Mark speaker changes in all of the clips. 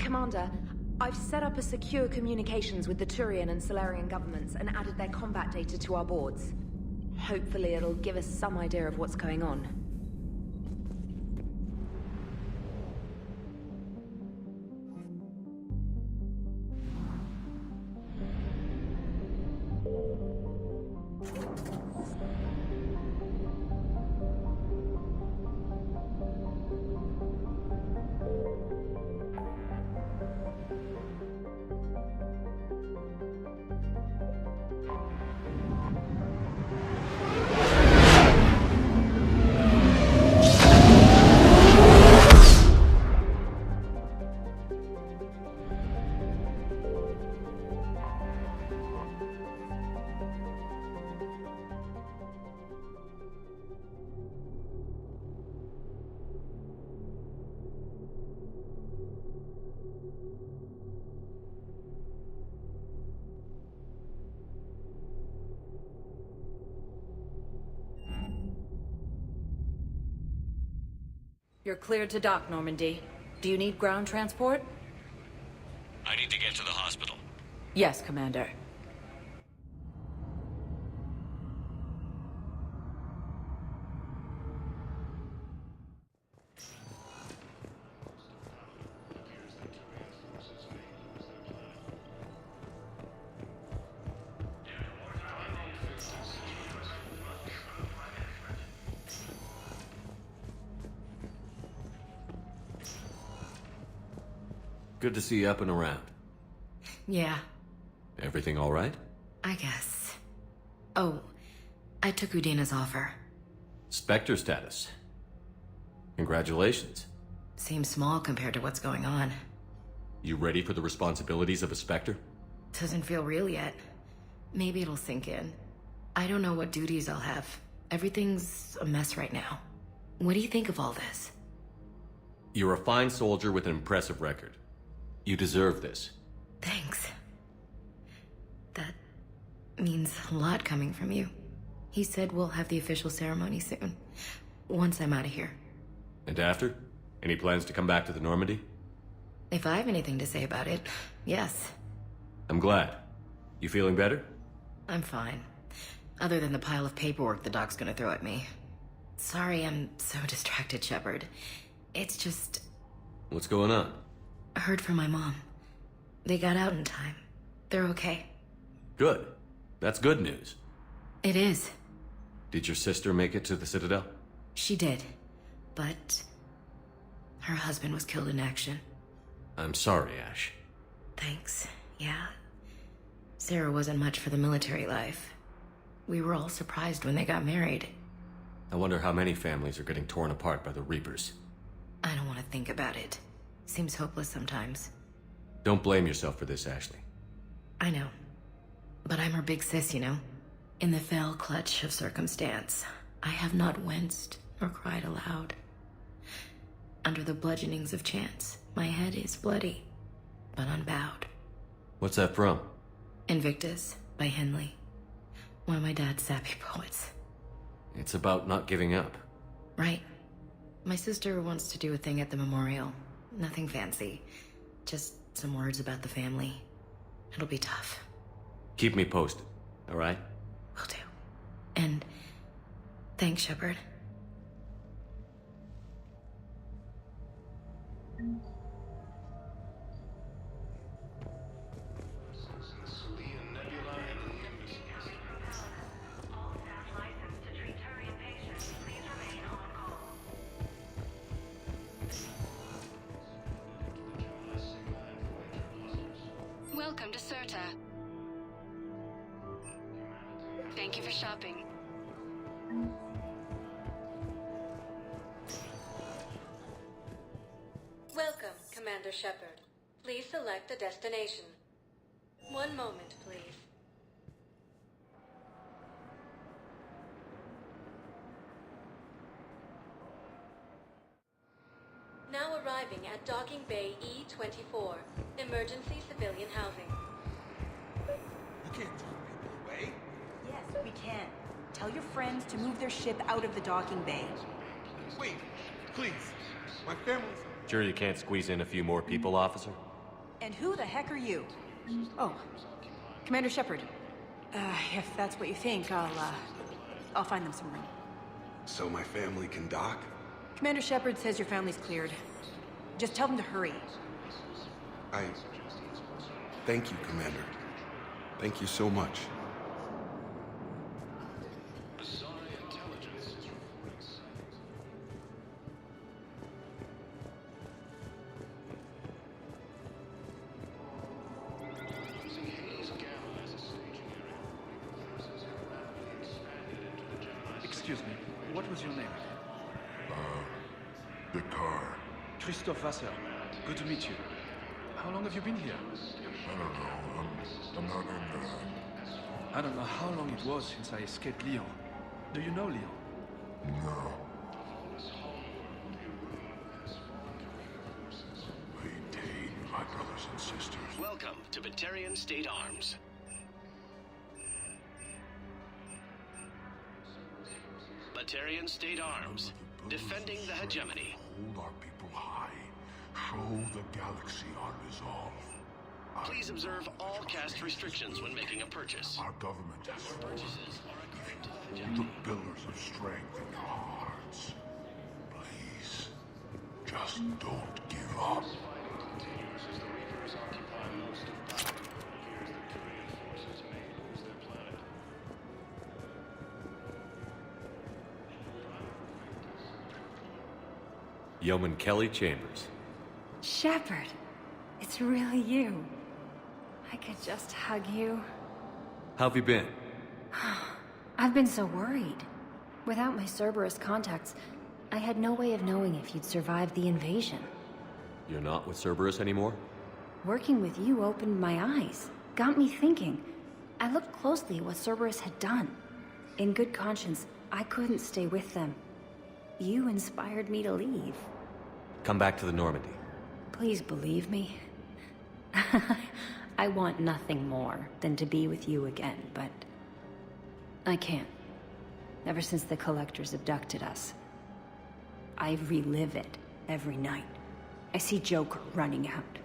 Speaker 1: Commander, I've set up a secure communications with the Turian and Solarian governments and added their combat data to our boards. Hopefully it'll give us some idea of what's going on.
Speaker 2: You're cleared to dock, Normandy. Do you need ground transport?
Speaker 3: I need to get to the hospital.
Speaker 2: Yes, Commander.
Speaker 3: Good to see you up and around.
Speaker 2: Yeah,
Speaker 3: Everything all right?
Speaker 2: I guess. Oh, I took Udina's offer.
Speaker 3: Spectre status. Congratulations.
Speaker 2: Seems small compared to what's going on.
Speaker 3: You ready for the responsibilities of a Spectre?
Speaker 2: Doesn't feel real yet. Maybe it'll sink in. I don't know what duties I'll have. Everything's a mess right now. What do you think of all this?
Speaker 3: You're a fine soldier with an impressive record. You deserve this.
Speaker 2: Thanks. That means a lot coming from you. He said we'll have the official ceremony soon, once I'm out of here.
Speaker 3: And after? Any plans to come back to the Normandy?
Speaker 2: If I have anything to say about it, yes.
Speaker 3: I'm glad. You feeling better?
Speaker 2: I'm fine. Other than the pile of paperwork the doc's gonna throw at me. Sorry I'm so distracted, Shepard. It's just...
Speaker 3: What's going on?
Speaker 2: I heard from my mom. They got out in time. They're okay.
Speaker 3: Good. That's good news.
Speaker 2: It is.
Speaker 3: Did your sister make it to the Citadel?
Speaker 2: She did. But... her husband was killed in action.
Speaker 3: I'm sorry, Ash.
Speaker 2: Thanks. Yeah. Sarah wasn't much for the military life. We were all surprised when they got married.
Speaker 3: I wonder how many families are getting torn apart by the Reapers.
Speaker 2: I don't want to think about it. Seems hopeless sometimes.
Speaker 3: Don't blame yourself for this, Ashley.
Speaker 2: I know. But I'm her big sis, you know? In the fell clutch of circumstance, I have not winced nor cried aloud. Under the bludgeonings of chance, my head is bloody, but unbowed.
Speaker 3: What's that from?
Speaker 2: Invictus by Henley. One of my dad's sappy poets.
Speaker 3: It's about not giving up.
Speaker 2: Right. My sister wants to do a thing at the memorial. Nothing fancy. Just some words about the family. It'll be tough.
Speaker 3: Keep me posted, all right?
Speaker 2: Will do. And thanks, Shepard.
Speaker 4: Welcome to Serta. Thank you for shopping.
Speaker 5: Welcome, Commander Shepard. Please select a destination. One moment, please. Now arriving at Docking Bay E-24, emergency civilian housing.
Speaker 6: You can't turn people away.
Speaker 7: Yes, we can. Tell your friends to move their ship out of the docking bay.
Speaker 6: Wait, please. My family's...
Speaker 3: Sure you can't squeeze in a few more people, officer?
Speaker 7: And who the heck are you? Oh, Commander Shepard. If that's what you think, I'll find them some room.
Speaker 6: So my family can dock?
Speaker 7: Commander Shepard says your family's cleared. Just tell them to hurry.
Speaker 6: Thank you, Commander. Thank you so much.
Speaker 8: Excuse me, what was your name?
Speaker 9: The car.
Speaker 8: Christoph Wasser. Good to meet you. How long have you been here?
Speaker 9: I don't know. I'm not in the...
Speaker 8: I don't know how long it was since I escaped Lyon. Do you know Lyon?
Speaker 9: No. Maintain, my brothers and sisters.
Speaker 10: Welcome to Batarian State Arms. Batarian State Arms. Defending the hegemony.
Speaker 9: Hold our people high. Show the galaxy our resolve.
Speaker 10: Please observe all caste restrictions when making a purchase.
Speaker 9: Our government has sworn to give you the pillars of strength in your hearts. Please, just don't give up.
Speaker 3: Yeoman Kelly Chambers.
Speaker 11: Shepard, it's really you. I could just hug you.
Speaker 3: How have you been?
Speaker 11: I've been so worried. Without my Cerberus contacts, I had no way of knowing if you'd survived the invasion.
Speaker 3: You're not with Cerberus anymore?
Speaker 11: Working with you opened my eyes, got me thinking. I looked closely at what Cerberus had done. In good conscience, I couldn't stay with them. You inspired me to leave.
Speaker 3: Come back to the Normandy.
Speaker 11: Please believe me. I want nothing more than to be with you again, but I can't. Ever since the Collectors abducted us, I relive it every night. I see Joker running out.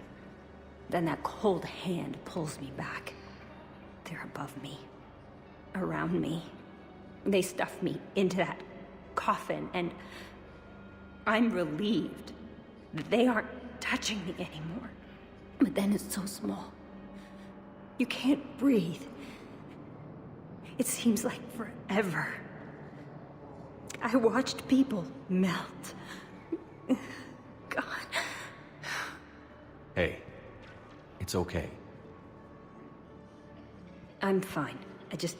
Speaker 11: Then that cold hand pulls me back. They're above me, around me. They stuff me into that coffin, and I'm relieved that they aren't touching me anymore. But then it's so small. You can't breathe. It seems like forever. I watched people melt. God.
Speaker 3: Hey, it's okay.
Speaker 11: I'm fine. I just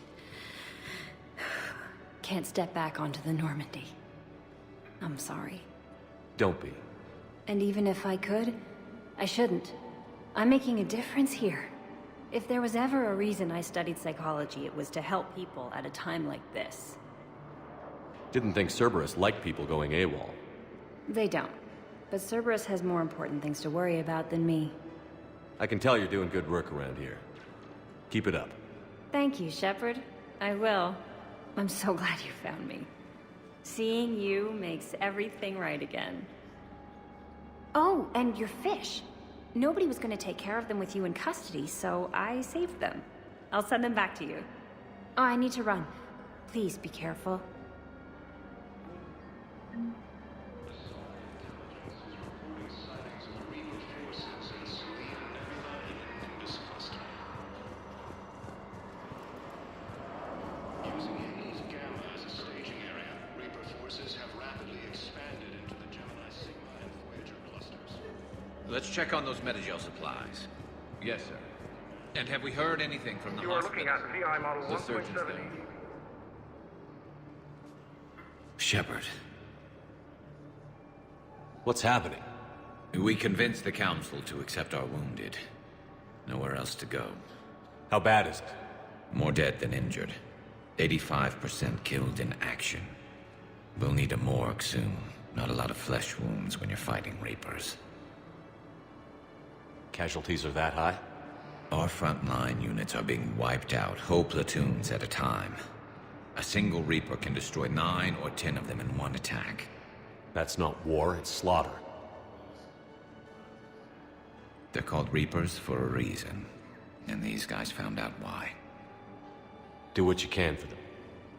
Speaker 11: can't step back onto the Normandy. I'm sorry.
Speaker 3: Don't be.
Speaker 11: And even if I could, I shouldn't. I'm making a difference here. If there was ever a reason I studied psychology, it was to help people at a time like this.
Speaker 3: Didn't think Cerberus liked people going AWOL.
Speaker 11: They don't. But Cerberus has more important things to worry about than me.
Speaker 3: I can tell you're doing good work around here. Keep it up.
Speaker 11: Thank you, Shepard. I will. I'm so glad you found me. Seeing you makes everything right again. Oh, and your fish. Nobody was going to take care of them with you in custody, so I saved them. I'll send them back to you. Oh, I need to run. Please be careful.
Speaker 12: Let's check on those Metagel supplies. Yes, sir. And have we heard anything from the
Speaker 13: You are
Speaker 12: hospital?
Speaker 13: looking at VI model
Speaker 12: The surgeon's
Speaker 13: 1.7.
Speaker 12: thing. Shepard,
Speaker 3: What's happening?
Speaker 12: we convinced the Council to accept our wounded. Nowhere else to go.
Speaker 3: How bad is it?
Speaker 12: More dead than injured. 85% killed in action. We'll need a morgue soon. Not a lot of flesh wounds when you're fighting Reapers.
Speaker 3: Casualties are that high?
Speaker 12: Our frontline units are being wiped out, whole platoons at a time. A single Reaper can destroy 9 or 10 of them in one attack.
Speaker 3: That's not war, it's slaughter.
Speaker 12: They're called Reapers for a reason, and these guys found out why.
Speaker 3: Do what you can for them.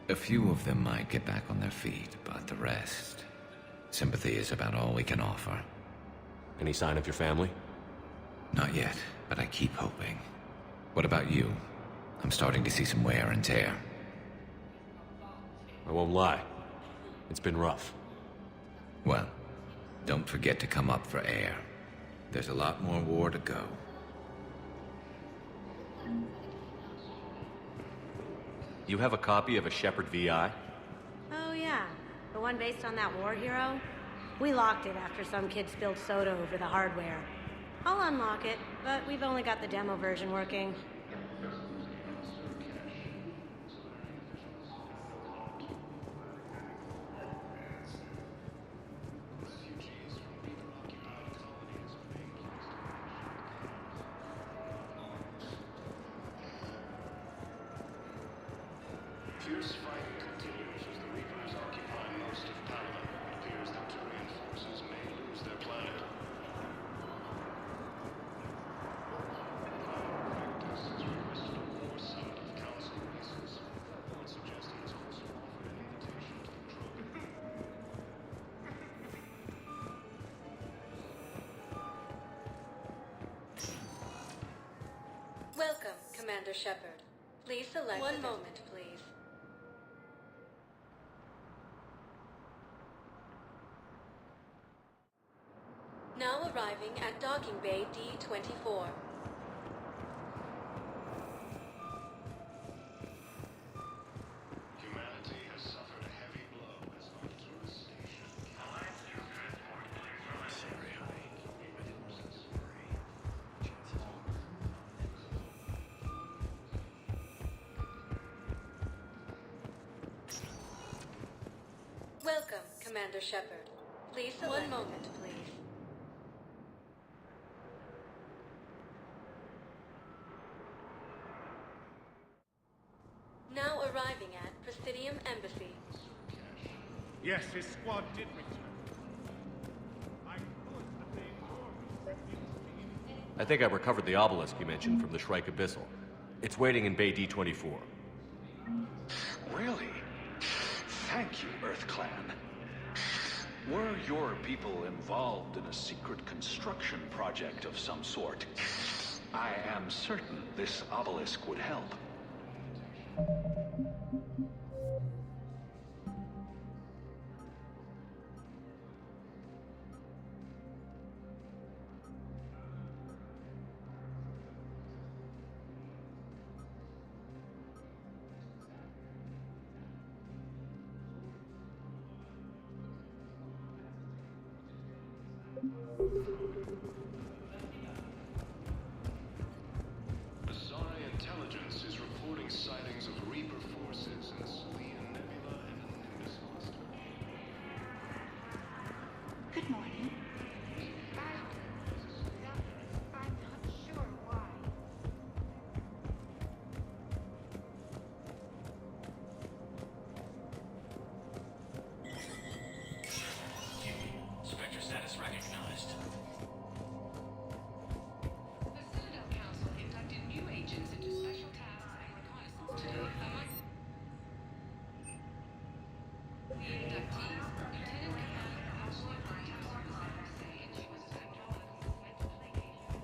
Speaker 12: A few of them might get back on their feet, but the rest... Sympathy is about all we can offer.
Speaker 3: Any sign of your family?
Speaker 12: Not yet, but I keep hoping. What about you? I'm starting to see some wear and tear.
Speaker 3: I won't lie. It's been rough.
Speaker 12: Well, don't forget to come up for air. There's a lot more war to go.
Speaker 3: You have a copy of a Shepard VI?
Speaker 13: Oh yeah, the one based on that war hero? We locked it after some kid spilled soda over the hardware. I'll unlock it, but we've only got the demo version working.
Speaker 9: Fierce fighting continues as the Reapers occupy most of Paladin. It appears that Turian forces may lose their planet. Practice has requested a war summit of Council races. Reports suggest he has also offered an invitation to the Trojan.
Speaker 5: Welcome, Commander Shepard. Please select... One moment, please. Now arriving at Docking Bay D-24.
Speaker 9: Humanity has suffered a heavy blow as Arcturus Station.
Speaker 5: Welcome, Commander Shepard. Please select... One moment, please. Now arriving at Presidium Embassy.
Speaker 6: Yes, his squad did return.
Speaker 3: I think I recovered the obelisk you mentioned from the Shrike Abyssal. It's waiting in Bay D-24.
Speaker 8: Really? Thank you, Earth Clan. Were your people involved in a secret construction project of some sort, I am certain this obelisk would help.
Speaker 9: Asari intelligence is reporting sightings of Reaper forces in the Salian Nebula and the Nimbus cluster.
Speaker 14: Good morning. I'm not sure why.
Speaker 10: Spectre status recognized.
Speaker 4: The Citadel Council inducted new agents into special tasks and reconnaissance today. The inductees, Lieutenant Commander Ashley Whitehouse, say she was a spectral movement placation.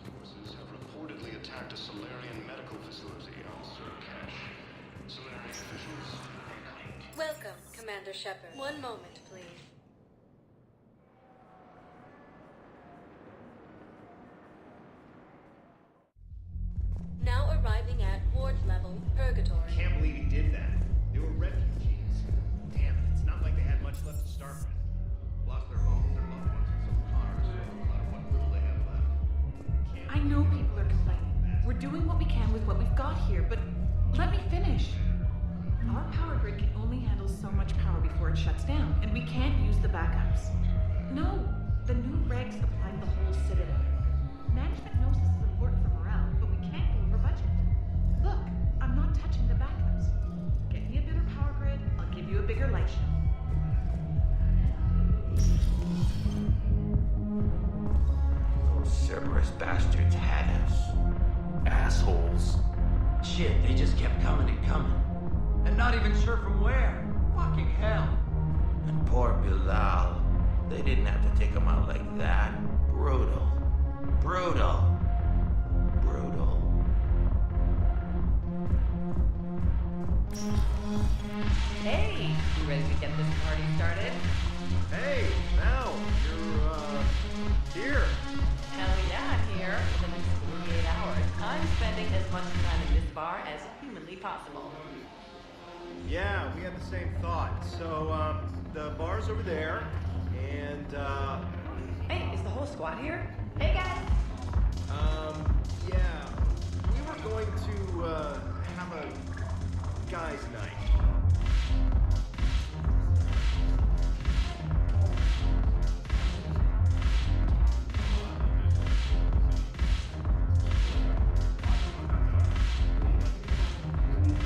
Speaker 9: Forces have reportedly attacked a Solarian medical facility on Surcash. Solarian officials are coming.
Speaker 5: Welcome, Commander Shepard. One moment, please. Now arriving at Ward's level, Purgatory.
Speaker 6: Can't believe he did that. They were refugees. Damn it, it's not like they had much left to start with. Lost their homes, their loved ones, and some cars. No matter what little they have left.
Speaker 7: I know people are complaining. We're doing what we can with what we've got here, but let me finish. Our power grid can only handle so much power before it shuts down, and we can't use the backups. No, the new regs apply to the whole Citadel. Management knows this is important for morale, but we can't go over budget. Look, I'm not touching the backups. Get me a better power grid, I'll give you a bigger light show.
Speaker 15: Those Cerberus bastards had us. Assholes. Shit, they just kept coming and coming. And not even sure from where. Fucking hell. And poor Bilal. They didn't have to take him out like that. Brutal. Brutal. Brutal.
Speaker 16: Hey, you ready to get this party started?
Speaker 6: Hey, now you're here.
Speaker 16: Hell yeah, I'm here. For the next 48 hours, I'm spending as much time in this bar as humanly possible.
Speaker 6: Yeah, we had the same thought. So, the bar's over there, and,
Speaker 16: Hey, is the whole squad here? Hey, guys!
Speaker 6: yeah. We were going to, have a guys' night.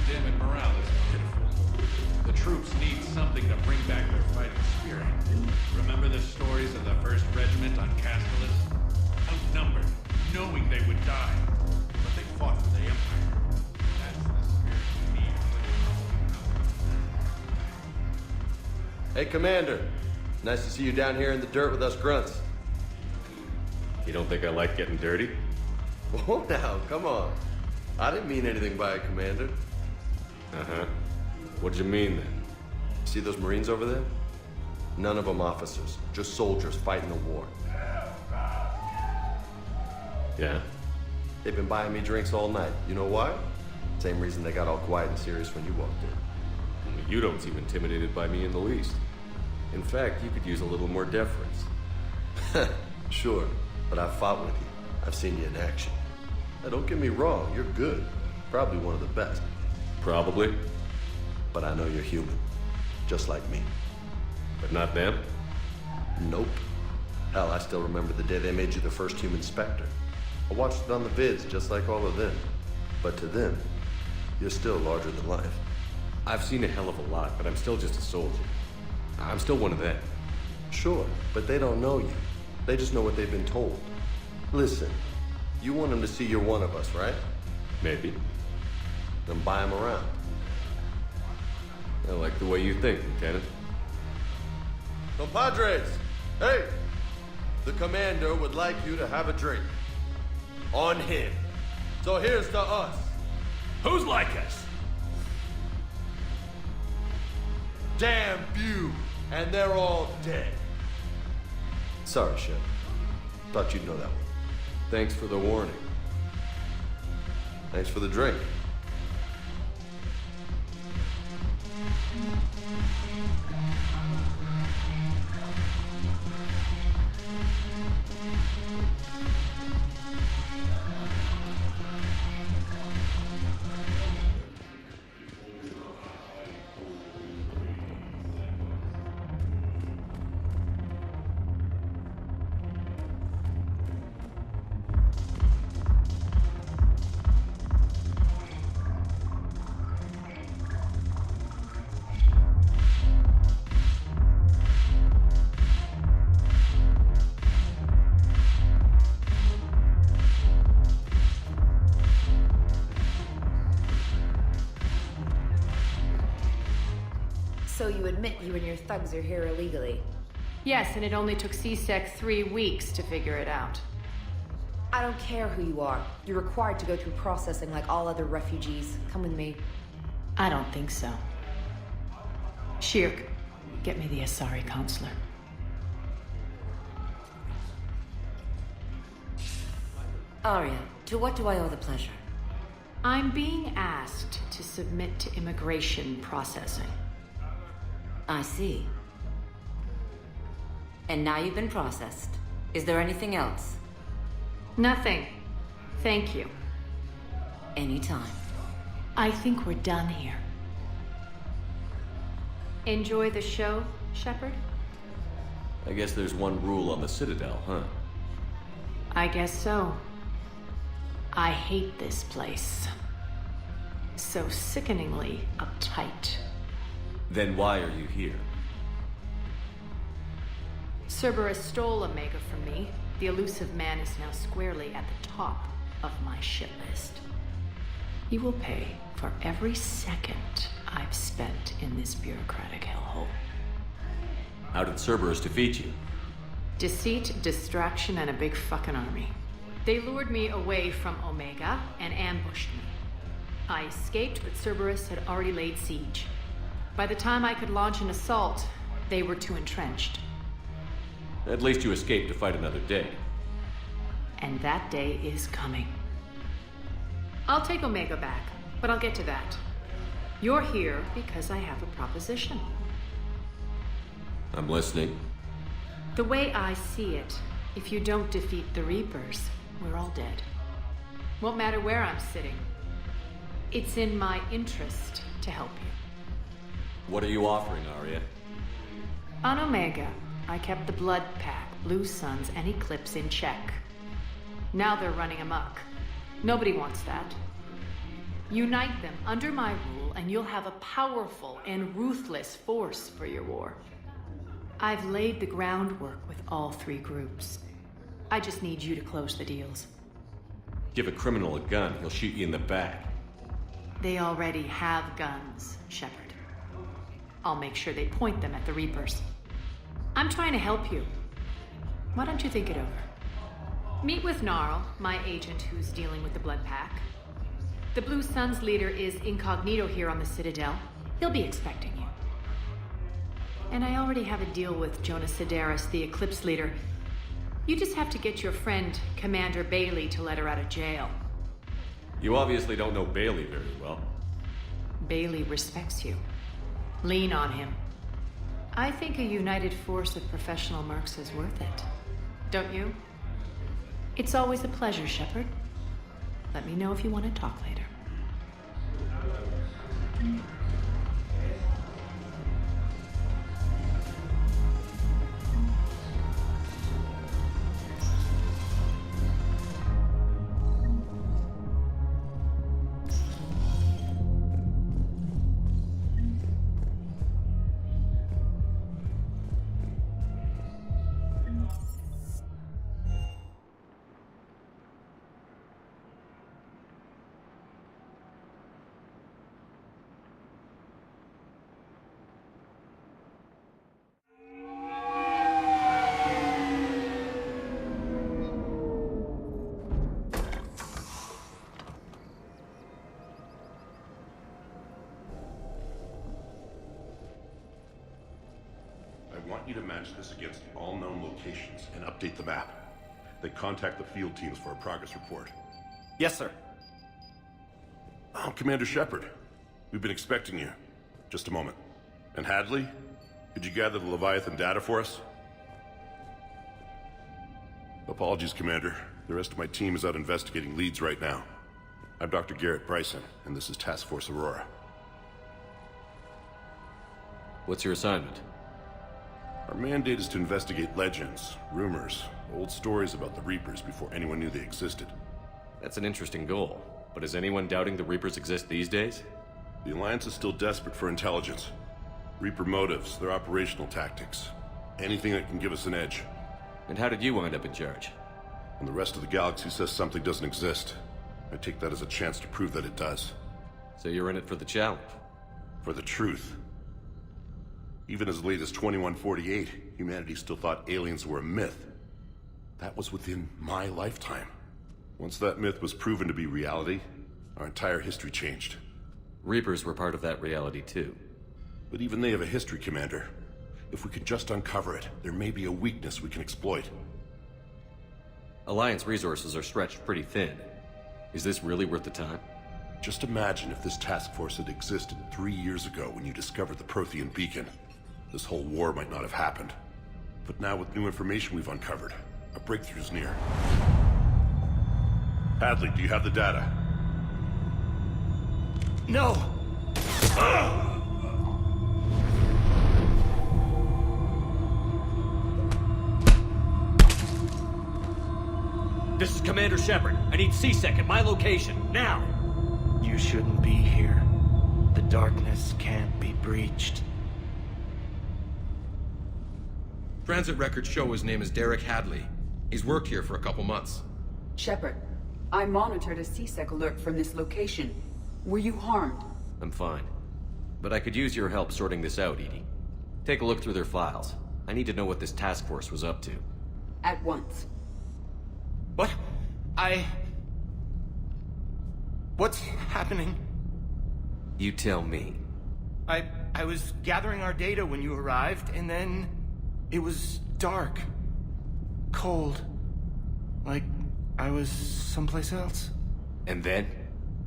Speaker 8: Damn it, morale is pitiful. The troops need something to bring back their fighting spirit. Remember the stories of the 1st Regiment on Castellus? Outnumbered, knowing they would die. But they fought for the Empire. That's the spirit we need.
Speaker 3: Hey, Commander. Nice to see you down here in the dirt with us grunts. You don't think I like getting dirty? Oh, now, come on. I didn't mean anything by it, Commander. Uh-huh. What'd you mean, then? See those Marines over there? None of them officers, just soldiers fighting the war. Yeah? They've been buying me drinks all night. You know why? Same reason they got all quiet and serious when you walked in. Well, you don't seem intimidated by me in the least. In fact, you could use a little more deference. Sure, but I've fought with you. I've seen you in action. Now, don't get me wrong, you're good. Probably one of the best. Probably. But I know you're human. Just like me. But not them? Nope. Hell, I still remember the day they made you the first human Spectre. I watched it on the vids, just like all of them. But to them, you're still larger than life. I've seen a hell of a lot, but I'm still just a soldier. I'm still one of them. Sure, but they don't know you. They just know what they've been told. Listen, you want them to see you're one of us, right? Maybe. Then buy them around. I like the way you think, Lieutenant. Compadres! Hey! The commander would like you to have a drink. On him. So here's to us. Who's like us? Damn few, and they're all dead. Sorry, Shep. Thought you'd know that one. Thanks for the warning. Thanks for the drink.
Speaker 1: So you admit you and your thugs are here illegally?
Speaker 17: Yes, and it only took CSEC 3 weeks to figure it out.
Speaker 1: I don't care who you are. You're required to go through processing like all other refugees. Come with me.
Speaker 17: I don't think so. Shirk, get me the Asari counselor.
Speaker 11: Arya, to what do I owe the pleasure?
Speaker 17: I'm being asked to submit to immigration processing.
Speaker 11: I see. And now you've been processed. Is there anything else?
Speaker 17: Nothing. Thank you.
Speaker 11: Anytime.
Speaker 17: I think we're done here. Enjoy the show, Shepard?
Speaker 3: I guess there's one rule on the Citadel, huh?
Speaker 17: I guess so. I hate this place. so sickeningly uptight.
Speaker 3: Then why are you here?
Speaker 17: Cerberus stole Omega from me. The elusive man is now squarely at the top of my shit list. He will pay for every second I've spent in this bureaucratic hellhole.
Speaker 3: How did Cerberus defeat you?
Speaker 17: Deceit, distraction, and a big fucking army. They lured me away from Omega and ambushed me. I escaped, but Cerberus had already laid siege. By the time I could launch an assault, they were too entrenched.
Speaker 3: At least you escaped to fight another day.
Speaker 17: And that day is coming. I'll take Omega back, but I'll get to that. You're here because I have a proposition.
Speaker 3: I'm listening.
Speaker 17: The way I see it, if you don't defeat the Reapers, we're all dead. Won't matter where I'm sitting. It's in my interest to help you.
Speaker 3: What are you offering, Arya?
Speaker 17: On Omega, I kept the Blood Pack, Blue Suns, and Eclipse in check. Now they're running amok. Nobody wants that. Unite them under my rule, and you'll have a powerful and ruthless force for your war. I've laid the groundwork with all three groups. I just need you to close the deals.
Speaker 3: Give a criminal a gun, he'll shoot you in the back.
Speaker 17: They already have guns, Shepard. I'll make sure they point them at the Reapers. I'm trying to help you. Why don't you think it over? Meet with Gnarl, my agent who's dealing with the Blood Pack. The Blue Suns leader is incognito here on the Citadel. He'll be expecting you. And I already have a deal with Jonas Sidaris, the Eclipse leader. You just have to get your friend, Commander Bailey, to let her out of jail.
Speaker 3: You obviously don't know Bailey very well.
Speaker 17: Bailey respects you. Lean on him. I think a united force of professional mercs is worth it. Don't you? It's always a pleasure, Shepard. Let me know if you want to talk later.
Speaker 9: I want you to match this against all known locations and update the map. Then contact the field teams for a progress report.
Speaker 3: Yes, sir.
Speaker 9: Oh, Commander Shepard. We've been expecting you. Just a moment. And Hadley? Could you gather the Leviathan data for us? Apologies, Commander. The rest of my team is out investigating leads right now. I'm Dr. Garrett Bryson, and this is Task Force Aurora.
Speaker 3: What's your assignment?
Speaker 9: Our mandate is to investigate legends, rumors, old stories about the Reapers before anyone knew they existed.
Speaker 3: That's an interesting goal, but is anyone doubting the Reapers exist these days?
Speaker 9: The Alliance is still desperate for intelligence. Reaper motives, their operational tactics. Anything that can give us an edge.
Speaker 3: And how did you wind up in charge?
Speaker 9: When the rest of the galaxy says something doesn't exist, I take that as a chance to prove that it does.
Speaker 3: So you're in it for the challenge?
Speaker 9: For the truth. Even as late as 2148, humanity still thought aliens were a myth. That was within my lifetime. Once that myth was proven to be reality, our entire history changed.
Speaker 3: Reapers were part of that reality too.
Speaker 9: But even they have a history, Commander. If we could just uncover it, there may be a weakness we can exploit.
Speaker 3: Alliance resources are stretched pretty thin. Is this really worth the time?
Speaker 9: Just imagine if this task force had existed 3 years ago when you discovered the Prothean beacon. This whole war might not have happened. But now with new information we've uncovered, a breakthrough's near. Hadley, do you have the data?
Speaker 10: No!
Speaker 3: This is Commander Shepard. I need C-Sec at my location, now!
Speaker 10: You
Speaker 18: You shouldn't be here. The darkness can't be breached.
Speaker 19: Transit records show his name is Derek Hadley. He's worked here for a couple months.
Speaker 20: Shepard, I monitored a CSEC alert from this location. Were you harmed?
Speaker 3: I'm fine. But I could use your help sorting this out, Edie. Take a look through their files. I need to know what this task force was up to.
Speaker 20: At once.
Speaker 18: What? What's happening?
Speaker 3: You tell me.
Speaker 18: I was gathering our data when you arrived, and then it was dark. Cold. Like I was someplace else.
Speaker 3: And then?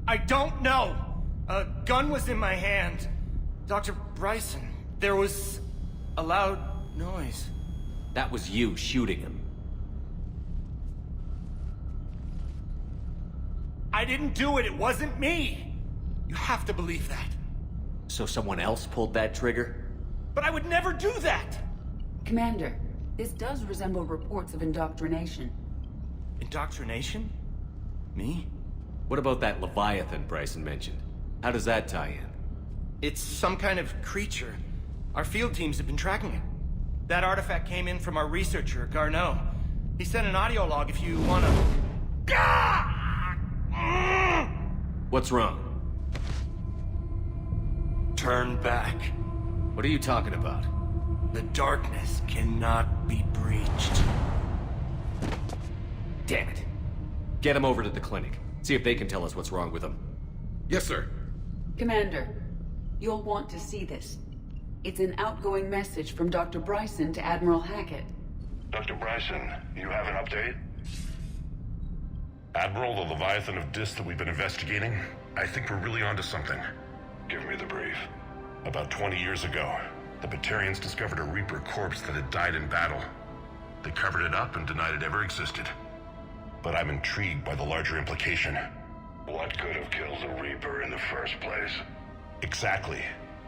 Speaker 18: I don't know! A gun was in my hand. Dr. Bryson, there was a loud noise.
Speaker 3: That was you shooting him.
Speaker 18: I didn't do it, it wasn't me! You have to believe that.
Speaker 3: So someone else pulled that trigger?
Speaker 18: But I would never do that!
Speaker 20: Commander, this does resemble reports of indoctrination.
Speaker 18: Indoctrination? Me?
Speaker 3: What about that Leviathan Bryson mentioned? How does that tie in?
Speaker 18: It's some kind of creature. Our field teams have been tracking it. That artifact came in from our researcher, Garneau. He sent an audio log if you wanna...
Speaker 3: What's wrong?
Speaker 18: Turn back.
Speaker 3: What are you talking about?
Speaker 18: The darkness cannot be breached.
Speaker 3: Damn it. Get him over to the clinic. See if they can tell us what's wrong with him.
Speaker 19: Yes, sir.
Speaker 20: Commander, you'll want to see this. It's an outgoing message from Dr. Bryson to Admiral Hackett.
Speaker 9: Dr. Bryson, you have an update? Admiral, the Leviathan of Dis that we've been investigating, I think we're really onto something. Give me the brief. About 20 years ago, the Batarians discovered a Reaper corpse that had died in battle. They covered it up and denied it ever existed. But I'm intrigued by the larger implication. What could have killed the Reaper in the first place? Exactly.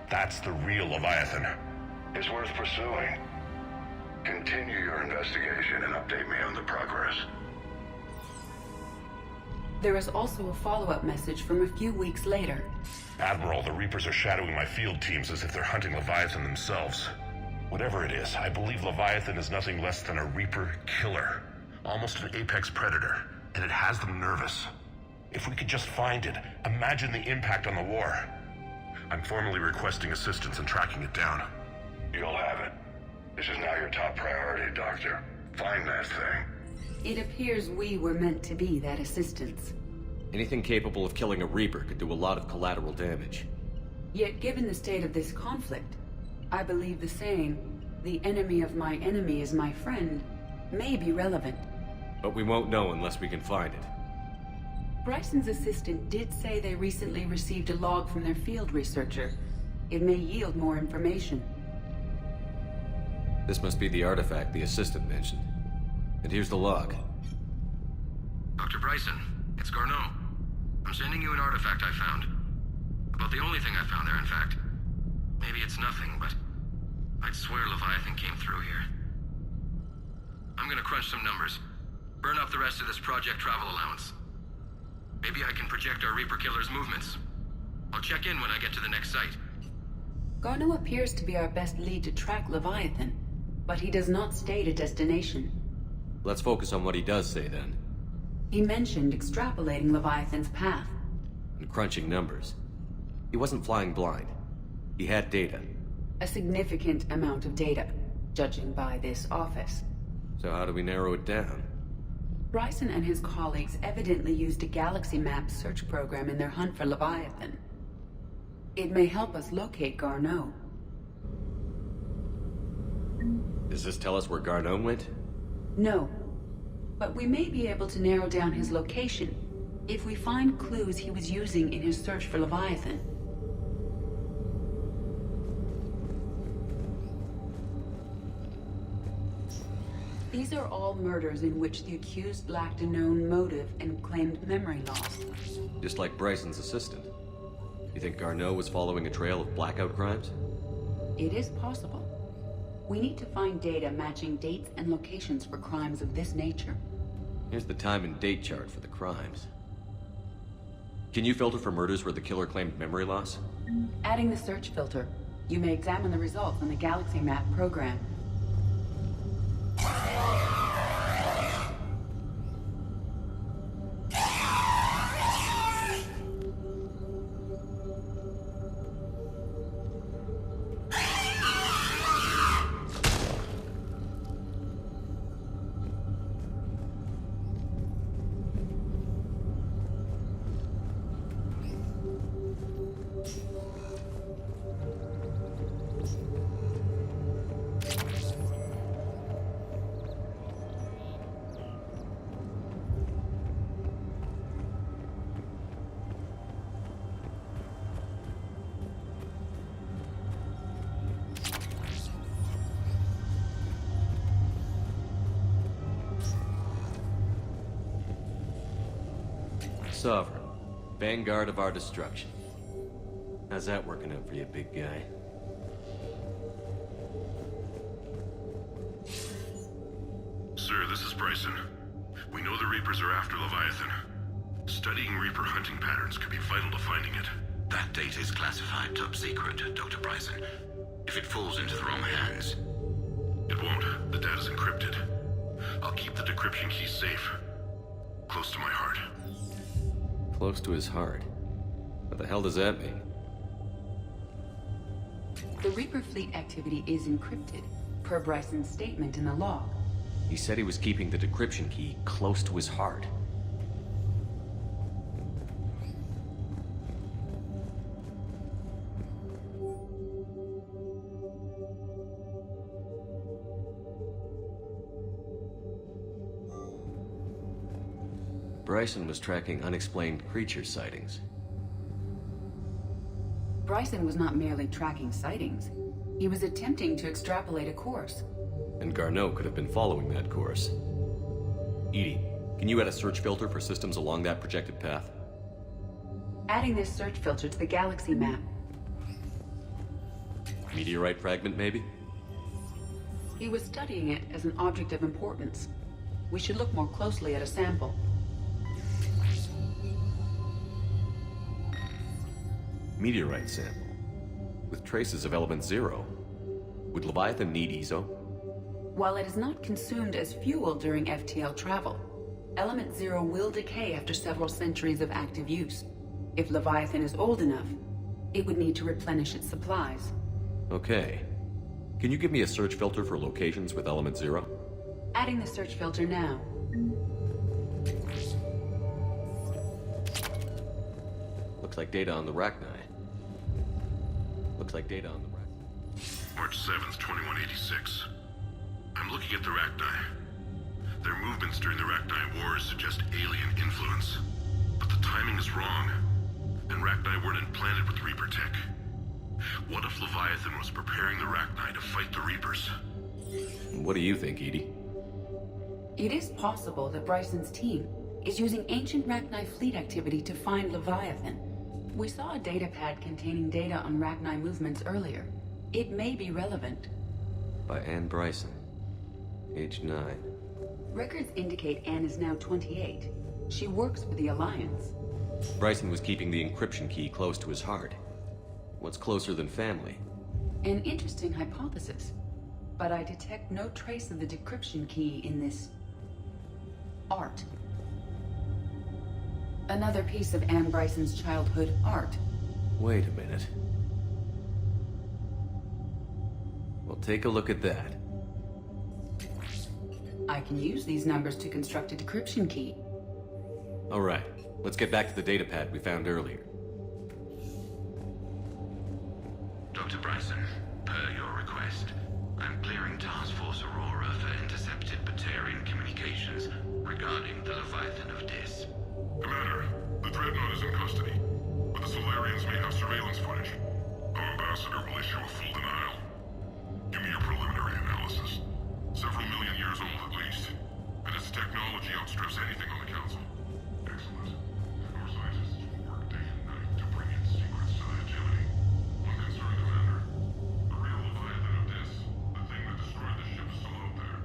Speaker 9: That's the real Leviathan. It's worth pursuing. Continue your investigation and update me on the progress.
Speaker 20: There is also a follow-up message from a few weeks later.
Speaker 9: Admiral, the Reapers are shadowing my field teams as if they're hunting Leviathan themselves. Whatever it is, I believe Leviathan is nothing less than a Reaper killer. Almost an apex predator, and it has them nervous. If we could just find it, imagine the impact on the war. I'm formally requesting assistance in tracking it down. You'll have it. This is now your top priority, Doctor. Find that thing.
Speaker 20: It appears we were meant to be that assistance.
Speaker 3: Anything capable of killing a Reaper could do a lot of collateral damage.
Speaker 20: Yet given the state of this conflict, I believe the saying, "The enemy of my enemy is my friend," may be relevant.
Speaker 3: But we won't know unless we can find it.
Speaker 20: Bryson's assistant did say they recently received a log from their field researcher. It may yield more information.
Speaker 3: This must be the artifact the assistant mentioned. And here's the log.
Speaker 21: Dr. Bryson, it's Garneau. I'm sending you an artifact I found. About the only thing I found there, in fact. Maybe it's nothing, but I'd swear Leviathan came through here. I'm gonna crunch some numbers. Burn up the rest of this project travel allowance. Maybe I can project our Reaper killer's movements. I'll check in when I get to the next site.
Speaker 20: Garneau appears to be our best lead to track Leviathan, but he does not state a destination.
Speaker 3: Let's focus on what he does say then.
Speaker 20: He mentioned extrapolating Leviathan's path.
Speaker 3: And crunching numbers. He wasn't flying blind. He had data.
Speaker 20: A significant amount of data, judging by this office.
Speaker 3: So how do we narrow it down?
Speaker 20: Bryson and his colleagues evidently used a galaxy map search program in their hunt for Leviathan. It may help us locate Garneau.
Speaker 3: Does this tell us where Garneau went?
Speaker 20: No, but we may be able to narrow down his location if we find clues he was using in his search for Leviathan. These are all murders in which the accused lacked a known motive and claimed memory loss.
Speaker 3: Just like Bryson's assistant. You think Garneau was following a trail of blackout crimes?
Speaker 20: It is possible. We need to find data matching dates and locations for crimes of this nature.
Speaker 3: Here's the time and date chart for the crimes.
Speaker 2: Can you filter for murders where the killer claimed memory loss?
Speaker 20: Adding the search filter, you may examine the results on the Galaxy Map program.
Speaker 2: Sovereign, vanguard of our destruction. How's that working out for you, big guy?
Speaker 9: Sir, this is Bryson. We know the Reapers are after Leviathan. Studying Reaper hunting patterns could be vital to finding it.
Speaker 8: That data is classified top secret, Dr. Bryson. If it falls into the wrong hands...
Speaker 9: It won't. The data's encrypted. I'll keep the decryption key safe. Close to my heart.
Speaker 2: Close to his heart. What the hell does that mean?
Speaker 20: The Reaper fleet activity is encrypted, per Bryson's statement in the log.
Speaker 2: He said he was keeping the decryption key close to his heart. Bryson was tracking unexplained creature sightings.
Speaker 20: Bryson was not merely tracking sightings. He was attempting to extrapolate a course.
Speaker 2: And Garneau could have been following that course. EDI, can you add a search filter for systems along that projected path?
Speaker 20: Adding this search filter to the Galaxy Map.
Speaker 2: Meteorite fragment, maybe?
Speaker 20: He was studying it as an object of importance. We should look more closely at a sample.
Speaker 2: Meteorite sample, with traces of element 0. Would Leviathan need EZO?
Speaker 20: While it is not consumed as fuel during FTL travel, element 0 will decay after several centuries of active use. If Leviathan is old enough, it would need to replenish its supplies.
Speaker 2: Okay. Can you give me a search filter for locations with element 0?
Speaker 20: Adding the search filter now.
Speaker 2: Looks like data on the Rachni. Looks like data on the Rachni.
Speaker 9: March 7th, 2186. I'm looking at the Rachni. Their movements during the Rachni Wars suggest alien influence. But the timing is wrong. And Rachni weren't implanted with Reaper tech. What if Leviathan was preparing the Rachni to fight the Reapers?
Speaker 2: What do you think, EDI?
Speaker 20: It is possible that Bryson's team is using ancient Rachni fleet activity to find Leviathan. We saw a datapad containing data on Rachni movements earlier. It may be relevant.
Speaker 2: By Anne Bryson. Age 9.
Speaker 20: Records indicate Anne is now 28. She works for the Alliance.
Speaker 2: Bryson was keeping the encryption key close to his heart. What's closer than family?
Speaker 20: An interesting hypothesis. But I detect no trace of the decryption key in this... art. Another piece of Anne Bryson's childhood art.
Speaker 2: Wait a minute. Well, take a look at that.
Speaker 20: I can use these numbers to construct a decryption key.
Speaker 2: All right, let's get back to the datapad we found earlier.
Speaker 8: Dr. Bryson, per your request, I'm clearing Task Force Aurora for intercepted Batarian communications regarding the Leviathan of Dis.
Speaker 9: Commander, the Dreadnought is in custody, but the Solarians may have surveillance footage. Our ambassador will issue a full denial. Give me your preliminary analysis. Several million years old at least, and its technology outstrips anything on the Council. Excellent. Our scientists will work day and night to bring in secrets to the hegemony. One concern, Commander. The real Leviathan of Dis, the thing that destroyed the ship, is still out there.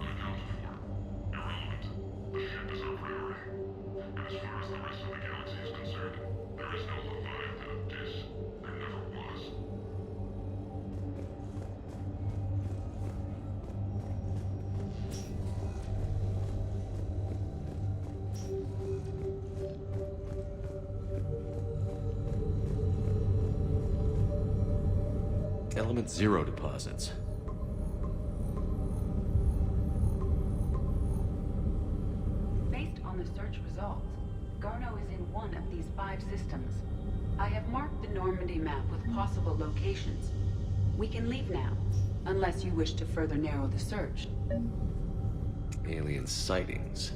Speaker 9: Unaccounted for. Irrelevant. The ship is our priority. And as far as the rest of the galaxy is concerned,
Speaker 2: Element Zero deposits.
Speaker 20: Based on the search results, Garneau is in one of these 5 systems. I have marked the Normandy map with possible locations. We can leave now, unless you wish to further narrow the search.
Speaker 2: Alien sightings.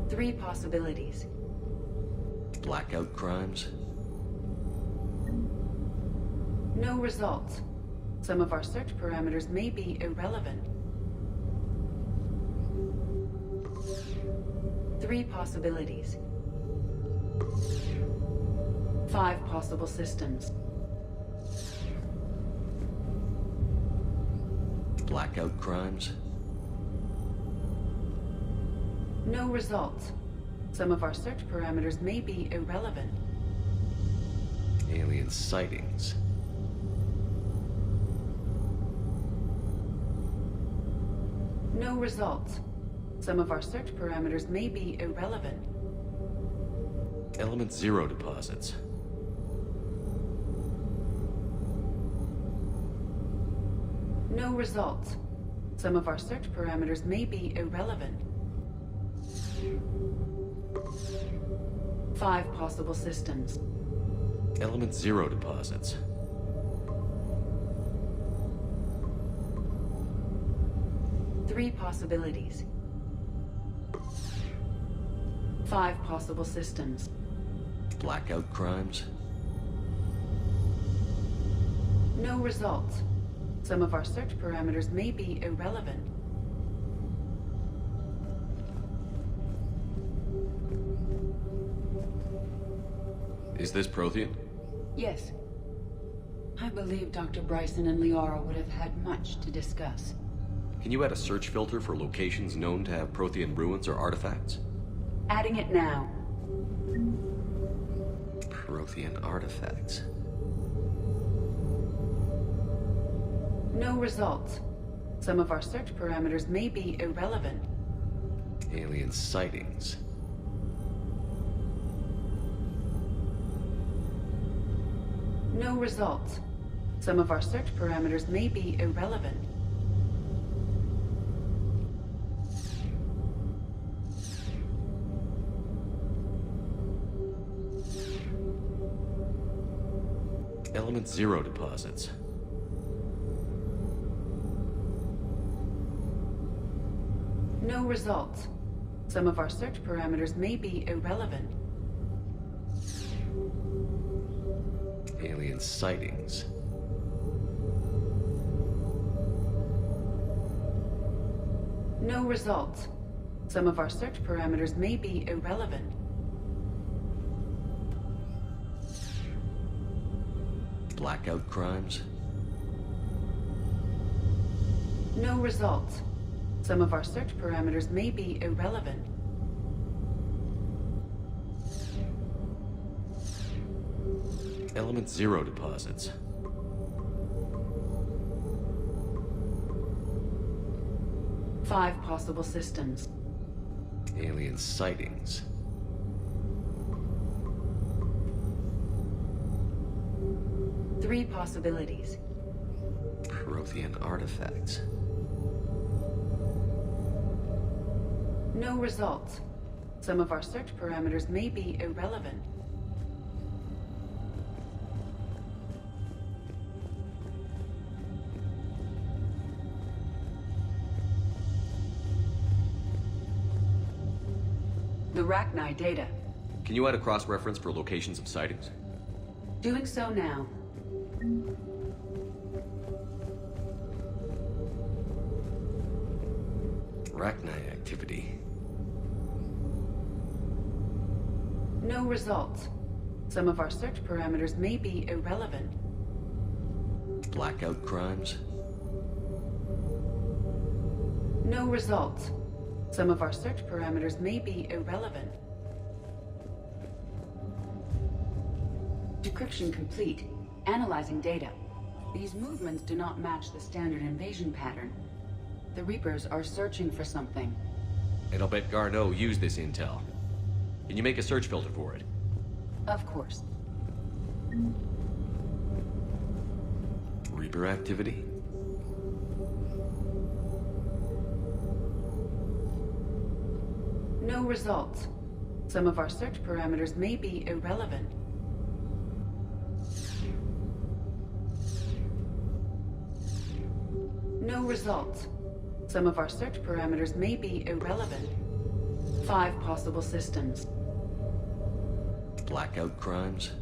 Speaker 20: Three possibilities.
Speaker 2: Blackout crimes.
Speaker 20: No results. Some of our search parameters may be irrelevant. Three possibilities. 5 possible systems.
Speaker 2: Blackout crimes.
Speaker 20: No results. Some of our search parameters may be irrelevant.
Speaker 2: Alien sightings.
Speaker 20: No results. Some of our search parameters may be irrelevant.
Speaker 2: Element Zero deposits.
Speaker 20: No results. Some of our search parameters may be irrelevant. 5 possible systems.
Speaker 2: Element Zero deposits.
Speaker 20: Three possibilities. 5 possible systems.
Speaker 2: Blackout crimes.
Speaker 20: No results. Some of our search parameters may be irrelevant.
Speaker 2: Is this Prothean?
Speaker 20: Yes. I believe Dr. Bryson and Liara would have had much to discuss.
Speaker 2: Can you add a search filter for locations known to have Prothean ruins or artifacts?
Speaker 20: Adding it now.
Speaker 2: Prothean artifacts.
Speaker 20: No results. Some of our search parameters may be irrelevant.
Speaker 2: Alien sightings.
Speaker 20: No results. Some of our search parameters may be irrelevant.
Speaker 2: Element Zero deposits.
Speaker 20: No results. Some of our search parameters may be irrelevant.
Speaker 2: Alien sightings.
Speaker 20: No results. Some of our search parameters may be irrelevant.
Speaker 2: Blackout crimes.
Speaker 20: No results. Some of our search parameters may be irrelevant.
Speaker 2: Element Zero deposits.
Speaker 20: Five possible systems.
Speaker 2: Alien sightings.
Speaker 20: Three possibilities.
Speaker 2: Prothean artifacts.
Speaker 20: No results. Some of our search parameters may be irrelevant. The Rachni data.
Speaker 2: Can you add a cross-reference for locations of sightings?
Speaker 20: Doing so now.
Speaker 2: Rachni activity.
Speaker 20: No results. Some of our search parameters may be irrelevant.
Speaker 2: Blackout crimes.
Speaker 20: No results. Some of our search parameters may be irrelevant. Decryption complete. Analyzing data. These movements do not match the standard invasion pattern. The Reapers are searching for something.
Speaker 2: And I'll bet Garneau used this intel. Can you make a search filter for it?
Speaker 20: Of course.
Speaker 2: Reaper activity?
Speaker 20: No results. Some of our search parameters may be irrelevant. No results. Some of our search parameters may be irrelevant. 5 possible systems.
Speaker 2: Blackout crimes?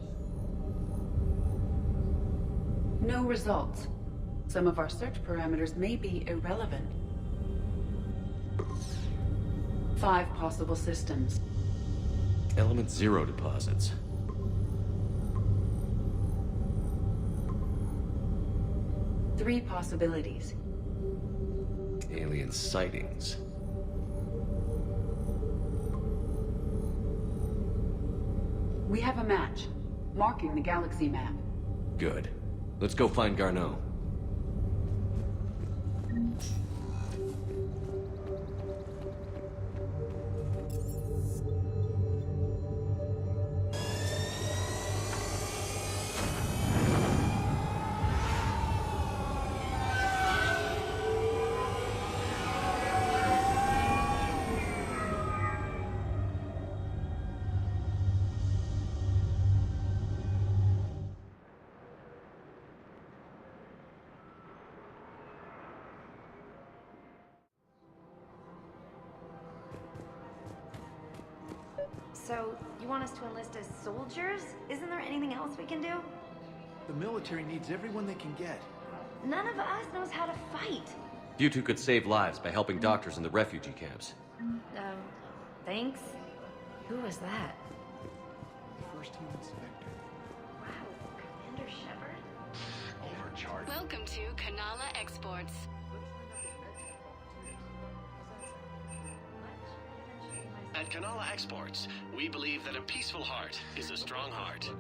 Speaker 20: No results. Some of our search parameters may be irrelevant. 5 possible systems.
Speaker 2: Element Zero deposits.
Speaker 20: Three possibilities.
Speaker 2: Alien sightings.
Speaker 20: We have a match, marking the galaxy map.
Speaker 2: Good. Let's go find Garneau.
Speaker 1: So, you want us to enlist as soldiers? Isn't there anything else we can do?
Speaker 6: The military needs everyone they can get.
Speaker 1: None of us knows how to fight.
Speaker 2: You two could save lives by helping doctors in the refugee camps.
Speaker 1: Thanks? Who was that?
Speaker 6: First team inspector.
Speaker 1: Wow, Commander Shepard?
Speaker 6: Overcharged.
Speaker 5: Welcome to Kanala Exports.
Speaker 10: At Kanala Exports, we believe that a peaceful heart is a strong heart.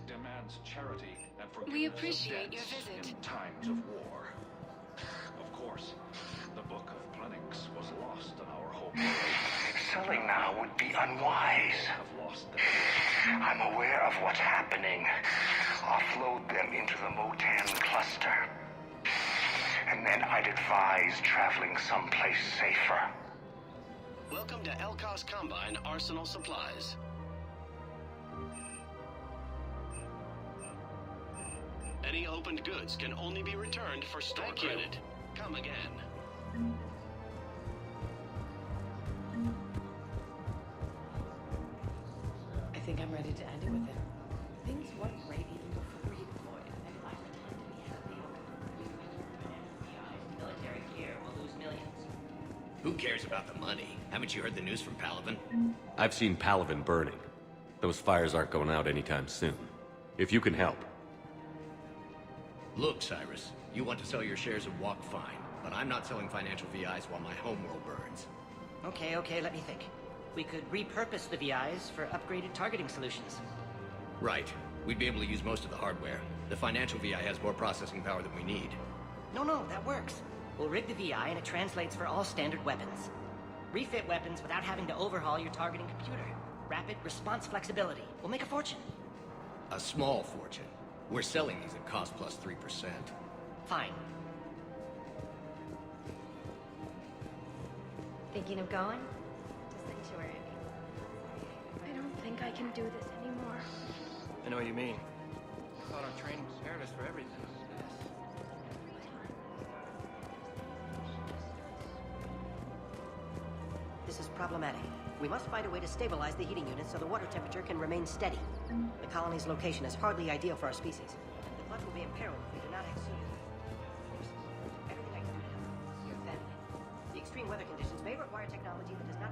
Speaker 8: Demands charity and forgiveness
Speaker 5: We
Speaker 8: of
Speaker 5: appreciate
Speaker 8: debts
Speaker 5: your visit.
Speaker 8: in times of war. Of course, the Book of Plenix was lost in our home world.
Speaker 12: Selling now would be unwise.
Speaker 8: Have lost them.
Speaker 12: I'm aware of what's happening. Offload them into the Motan cluster. And then I'd advise traveling someplace safer.
Speaker 10: Welcome to Elkos Combine Arsenal Supplies. Any opened goods can only be returned for store credit. Come again.
Speaker 16: I think I'm ready to end it with him. Things weren't great even before he deployed. And I pretend to be happy over military gear will lose millions.
Speaker 22: Who cares about the money? Haven't you heard the news from Palaven?
Speaker 2: I've seen Palaven burning. Those fires aren't going out anytime soon. If you can help.
Speaker 22: Look, Cyrus, you want to sell your shares of Walk, fine, but I'm not selling financial VIs while my homeworld burns.
Speaker 23: Okay, let me think. We could repurpose the VIs for upgraded targeting solutions.
Speaker 22: Right. We'd be able to use most of the hardware. The financial VI has more processing power than we need.
Speaker 23: No, that works. We'll rig the VI and it translates for all standard weapons. Refit weapons without having to overhaul your targeting computer. Rapid response flexibility. We'll make a fortune.
Speaker 22: A small fortune. We're selling these at cost plus 3%.
Speaker 23: Fine.
Speaker 1: Thinking of going? Just think to her, Andy. I don't think I can do this anymore.
Speaker 18: I know what you mean. I thought our training prepared us for everything.
Speaker 23: This is problematic. We must find a way to stabilize the heating unit so the water temperature can remain steady. The colony's location is hardly ideal for our species. The flood will be imperiled if we do not act soon. Everything I can do to help your family. The extreme weather conditions may require technology that does not...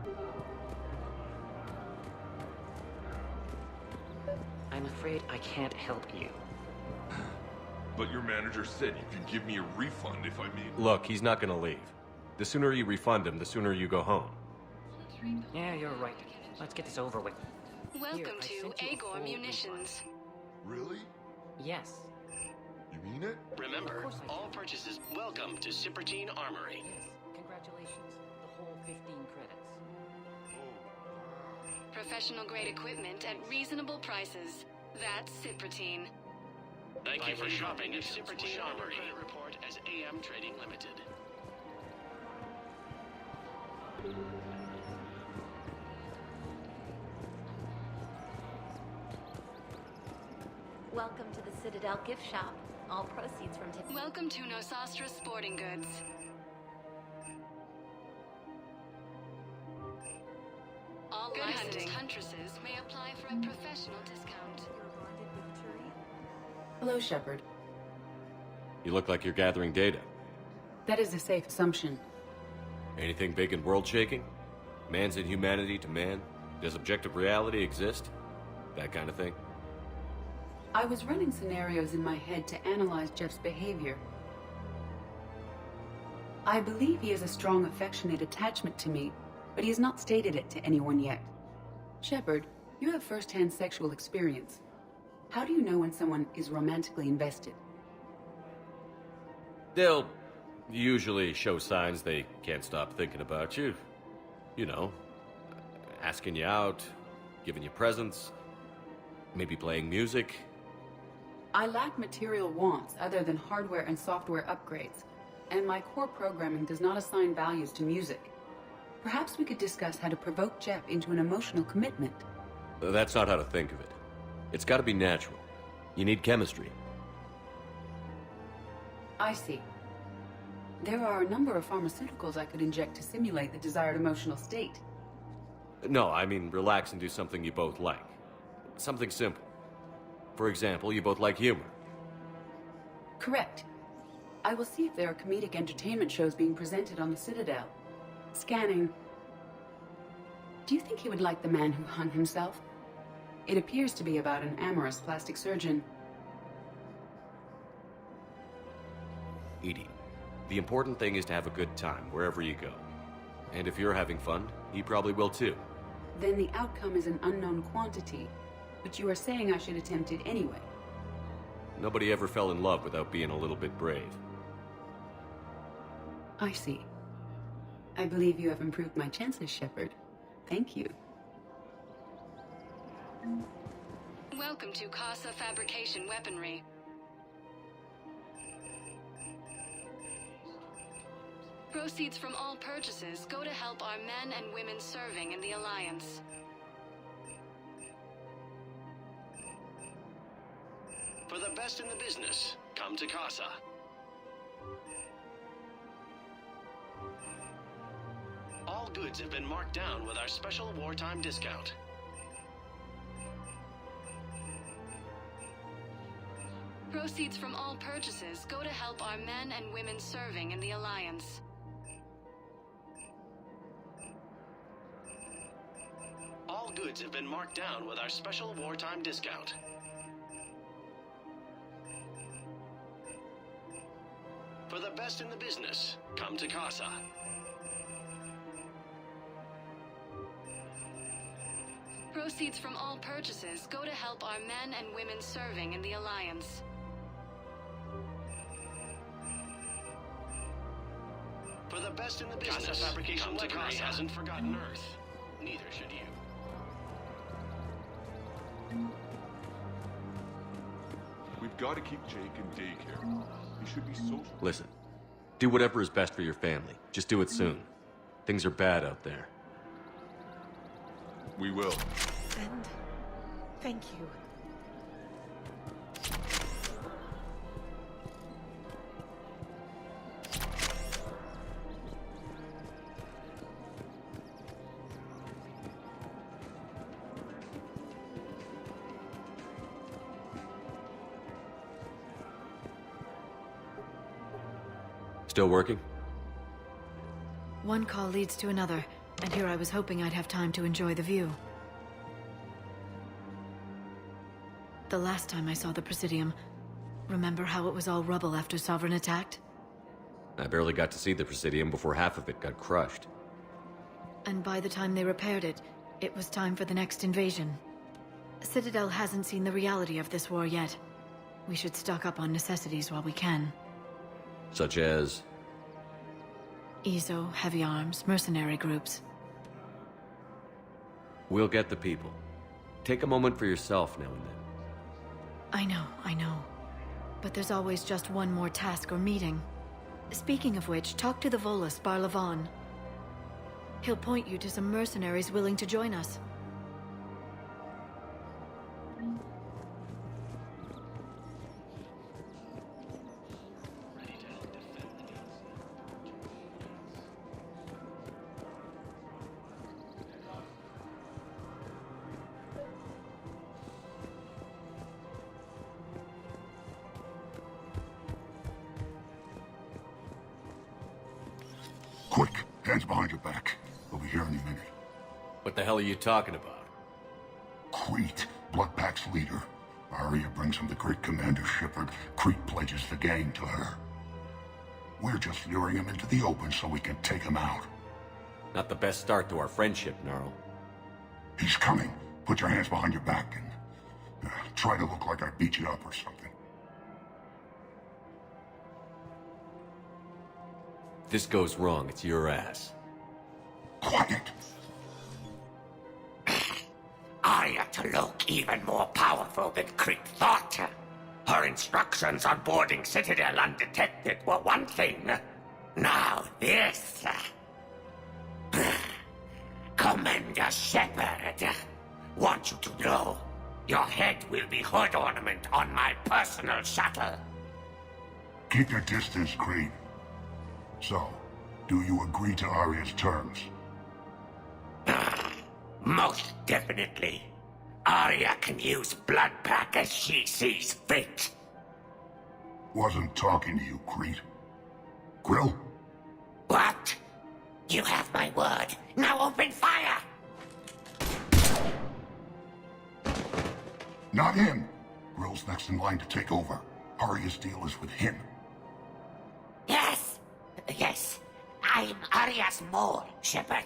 Speaker 23: I'm afraid I can't help you.
Speaker 24: But your manager said you can give me a refund if I meet...
Speaker 2: Look, he's not gonna leave. The sooner you refund him, the sooner you go home.
Speaker 23: Yeah, you're right. Let's get this over with.
Speaker 5: Welcome
Speaker 23: Here, I
Speaker 5: to
Speaker 23: sent you a
Speaker 5: Agor
Speaker 23: full
Speaker 5: Munitions.
Speaker 24: Really?
Speaker 23: Yes.
Speaker 24: You mean it?
Speaker 10: Remember, all purchases welcome to Cypertine Armory.
Speaker 23: Congratulations. The whole 15 credits.
Speaker 4: Professional-grade equipment at reasonable prices. That's Cypratine.
Speaker 10: Thank you for shopping at Cypratine Armory. Credit report as AM Trading Limited.
Speaker 1: Welcome to the Citadel gift shop. All proceeds from tip.
Speaker 4: Welcome to Nosastra Sporting Goods. All licensed huntresses may apply for a professional discount.
Speaker 20: Hello, Shepard.
Speaker 2: You look like you're gathering data.
Speaker 20: That is a safe assumption.
Speaker 2: Anything big and world-shaking? Man's inhumanity to man? Does objective reality exist? That kind of thing?
Speaker 20: I was running scenarios in my head to analyze Jeff's behavior. I believe he has a strong affectionate attachment to me, but he has not stated it to anyone yet. Shepard, you have first-hand sexual experience. How do you know when someone is romantically invested?
Speaker 2: They'll usually show signs they can't stop thinking about you. You know, asking you out, giving you presents, maybe playing music.
Speaker 20: I lack material wants other than hardware and software upgrades, and my core programming does not assign values to music. Perhaps we could discuss how to provoke Jeff into an emotional commitment.
Speaker 2: That's not how to think of it. It's got to be natural. You need chemistry.
Speaker 20: I see. There are a number of pharmaceuticals I could inject to simulate the desired emotional state.
Speaker 2: No, I mean relax and do something you both like. Something simple. For example, you both like humor.
Speaker 20: Correct. I will see if there are comedic entertainment shows being presented on the Citadel. Scanning. Do you think he would like The Man Who Hung Himself? It appears to be about an amorous plastic surgeon.
Speaker 2: Edie, the important thing is to have a good time wherever you go. And if you're having fun, he probably will too.
Speaker 20: Then the outcome is an unknown quantity, but you are saying I should attempt it anyway.
Speaker 2: Nobody ever fell in love without being a little bit brave.
Speaker 20: I see. I believe you have improved my chances, Shepard. Thank you.
Speaker 4: Welcome to Casa Fabrication Weaponry. Proceeds from all purchases go to help our men and women serving in the Alliance.
Speaker 10: For the best in the business, come to Casa. All goods have been marked down with our special wartime discount.
Speaker 4: Proceeds from all purchases go to help our men and women serving in the Alliance.
Speaker 10: All goods have been marked down with our special wartime discount. For the best in the business, come to Casa.
Speaker 4: Proceeds from all purchases go to help our men and women serving in the Alliance.
Speaker 10: For the best in the business, Casa Fabrication Weaponry hasn't forgotten Earth. Neither should you.
Speaker 24: We've got to keep Jake in daycare. He should be social.
Speaker 2: Listen, do whatever is best for your family. Just do it soon. Things are bad out there.
Speaker 24: We will.
Speaker 1: And thank you.
Speaker 2: Still working?
Speaker 7: One call leads to another, and here I was hoping I'd have time to enjoy the view. The last time I saw the Presidium, remember how it was all rubble after Sovereign attacked?
Speaker 2: I barely got to see the Presidium before half of it got crushed.
Speaker 7: And by the time they repaired it, it was time for the next invasion. Citadel hasn't seen the reality of this war yet. We should stock up on necessities while we can.
Speaker 2: Such as?
Speaker 7: ESO, heavy arms, mercenary groups.
Speaker 2: We'll get the people. Take a moment for yourself now and then.
Speaker 7: I know. But there's always just one more task or meeting. Speaking of which, talk to the Volus, Barlavan. He'll point you to some mercenaries willing to join us.
Speaker 11: Quick, hands behind your back. We'll be here any minute.
Speaker 2: What the hell are you talking about?
Speaker 11: Crete, Bloodpack's leader. Arya brings him the great Commander Shepard. Crete pledges the gang to her. We're just luring him into the open so we can take him out.
Speaker 2: Not the best start to our friendship, Gnarl.
Speaker 11: He's coming. Put your hands behind your back and try to look like I beat you up or something.
Speaker 2: If this goes wrong, it's your ass.
Speaker 11: Quiet!
Speaker 12: Arya to look even more powerful than Crete thought. Her instructions on boarding Citadel undetected were one thing. Now this. Commander Shepard, want you to know, your head will be hood ornament on my personal shuttle.
Speaker 11: Keep your distance, Crete. So, do you agree to Arya's terms?
Speaker 12: Most definitely. Arya can use Bloodpack as she sees fit.
Speaker 11: Wasn't talking to you, Crete. Grill?
Speaker 12: What? You have my word. Now open fire!
Speaker 11: Not him. Grill's next in line to take over. Arya's deal is with him.
Speaker 12: Yes. I'm Arya's mole, Shepard.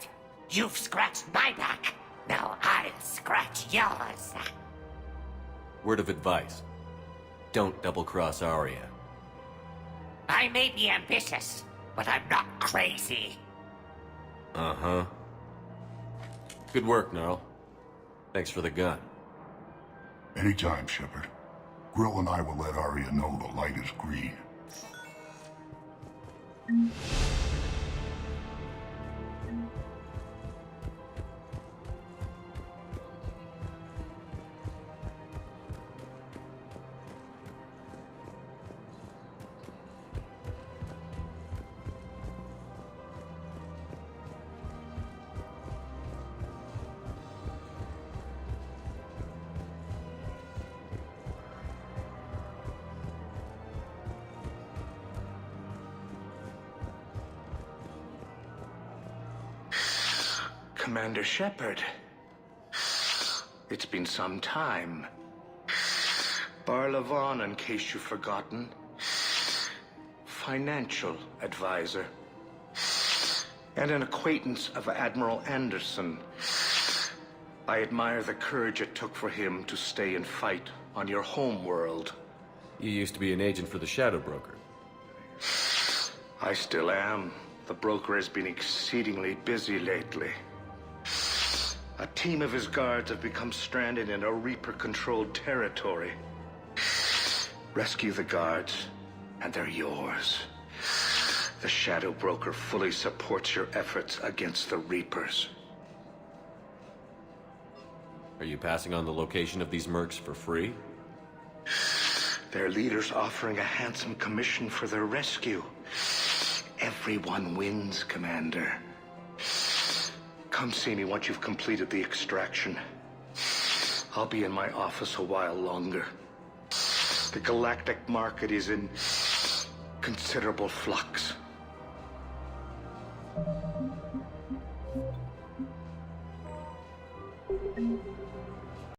Speaker 12: You've scratched my back. Now I'll scratch yours.
Speaker 2: Word of advice. Don't double-cross Arya.
Speaker 12: I may be ambitious, but I'm not crazy.
Speaker 2: Uh-huh. Good work, Gnarl. Thanks for the gun.
Speaker 11: Anytime, Shepard. Grill and I will let Arya know the light is green.
Speaker 8: Commander Shepard. It's been some time. Barlavan, in case you've forgotten. Financial advisor. And an acquaintance of Admiral Anderson. I admire the courage it took for him to stay and fight on your home world.
Speaker 2: You used to be an agent for the Shadow Broker.
Speaker 8: I still am. The broker has been exceedingly busy lately. A team of his guards have become stranded in a Reaper-controlled territory. Rescue the guards, and they're yours. The Shadow Broker fully supports your efforts against the Reapers.
Speaker 2: Are you passing on the location of these mercs for free?
Speaker 8: Their leader's offering a handsome commission for their rescue. Everyone wins, Commander. Come see me once you've completed the extraction. I'll be in my office a while longer. The galactic market is in considerable flux.